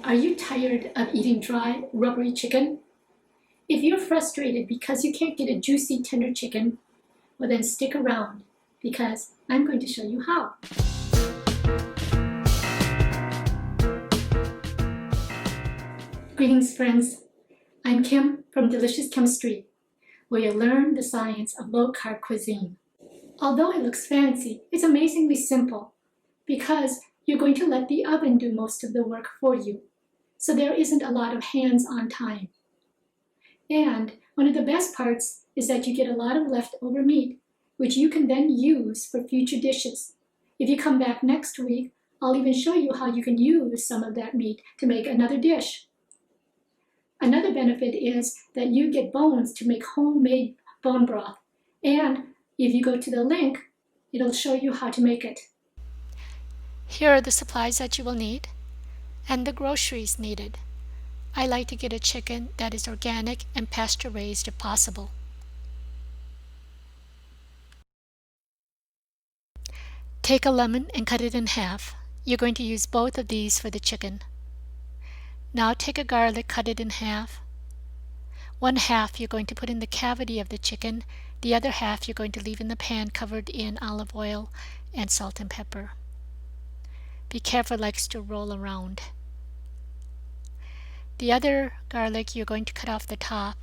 Are you tired of eating dry, rubbery chicken? If you're frustrated because you can't get a juicy, tender chicken, well then stick around because I'm going to show you how. Greetings, friends. I'm Kim from Delicious Chemistry, where you learn the science of low-carb cuisine. Although it looks fancy, it's amazingly simple because you're going to let the oven do most of the work for you. So there isn't a lot of hands-on time. And one of the best parts is that you get a lot of leftover meat, which you can then use for future dishes. If you come back next week, I'll even show you how you can use some of that meat to make another dish. Another benefit is that you get bones to make homemade bone broth. And if you go to the link, it'll show you how to make it. Here are the supplies that you will need and the groceries needed. I like to get a chicken that is organic and pasture raised if possible. Take a lemon and cut it in half. You're going to use both of these for the chicken. Now take a garlic, cut it in half. One half you're going to put in the cavity of the chicken. The other half you're going to leave in the pan covered in olive oil and salt and pepper. Be careful, it likes to roll around. The other garlic you're going to cut off the top,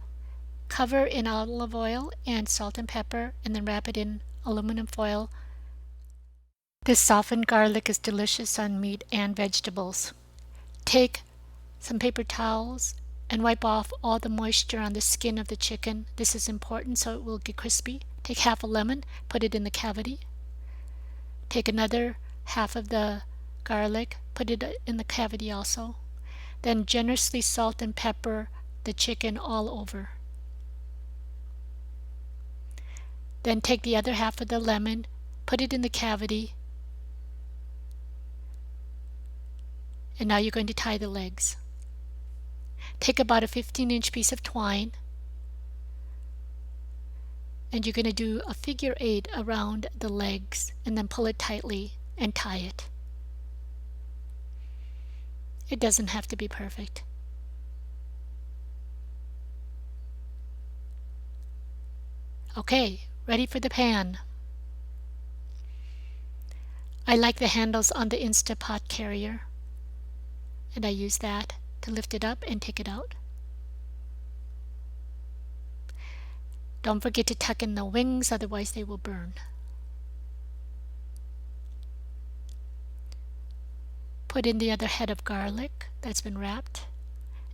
cover in olive oil and salt and pepper, and then wrap it in aluminum foil. This softened garlic is delicious on meat and vegetables. Take some paper towels and wipe off all the moisture on the skin of the chicken. This is important so it will get crispy. Take half a lemon, put it in the cavity. Take another half of the garlic, put it in the cavity also. Then generously salt and pepper the chicken all over. Then take the other half of the lemon, put it in the cavity, and now you're going to tie the legs. Take about a 15-inch piece of twine, and you're going to do a figure 8 around the legs and then pull it tightly and tie it. It doesn't have to be perfect. Okay, ready for the pan. I like the handles on the Instapot carrier, and I use that to lift it up and take it out. Don't forget to tuck in the wings, otherwise they will burn. Put in the other head of garlic that's been wrapped,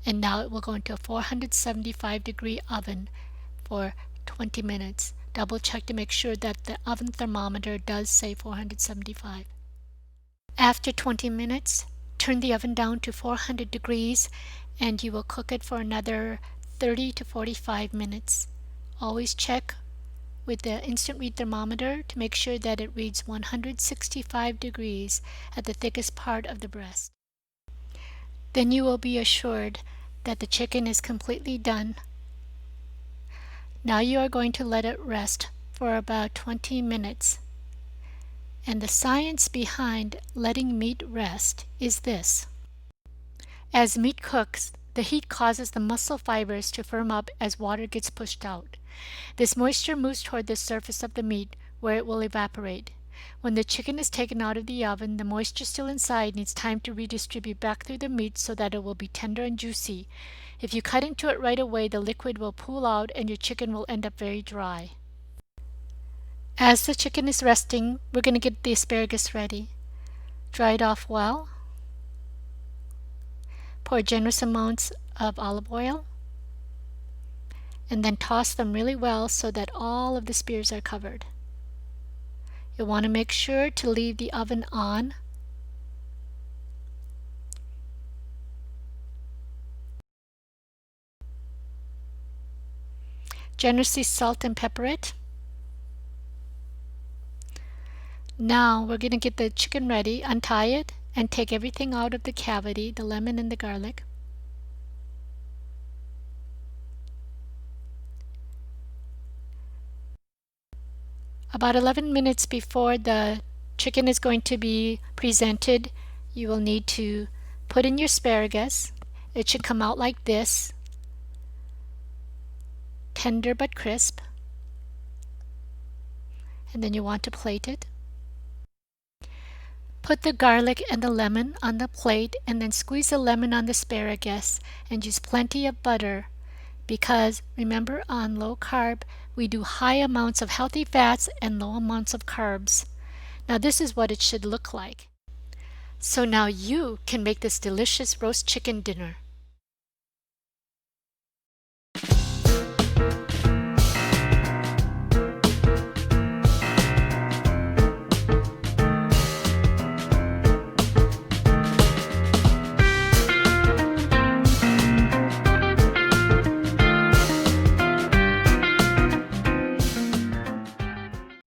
and now it will go into a 475-degree oven for 20 minutes. Double check to make sure that the oven thermometer does say 475. After 20 minutes, turn the oven down to 400 degrees and you will cook it for another 30 to 45 minutes. Always check with the instant read thermometer to make sure that it reads 165 degrees at the thickest part of the breast. Then you will be assured that the chicken is completely done. Now you are going to let it rest for about 20 minutes. And the science behind letting meat rest is this. As meat cooks, the heat causes the muscle fibers to firm up as water gets pushed out. This moisture moves toward the surface of the meat where it will evaporate. When the chicken is taken out of the oven, the moisture still inside needs time to redistribute back through the meat so that it will be tender and juicy. If you cut into it right away, the liquid will pool out and your chicken will end up very dry. As the chicken is resting, we're going to get the asparagus ready. Dry it off well. Pour generous amounts of olive oil. And then toss them really well so that all of the spears are covered. You'll want to make sure to leave the oven on. Generously salt and pepper it. Now we're going to get the chicken ready, untie it, and take everything out of the cavity, the lemon and the garlic. About 11 minutes before the chicken is going to be presented, you will need to Put in your asparagus. It should come out like this, tender but crisp. And then you want to plate it. Put the garlic and the lemon on the plate and then squeeze the lemon on the asparagus and use plenty of butter because remember on low carb we do high amounts of healthy fats and low amounts of carbs. Now this is what it should look like. So now you can make this delicious roast chicken dinner.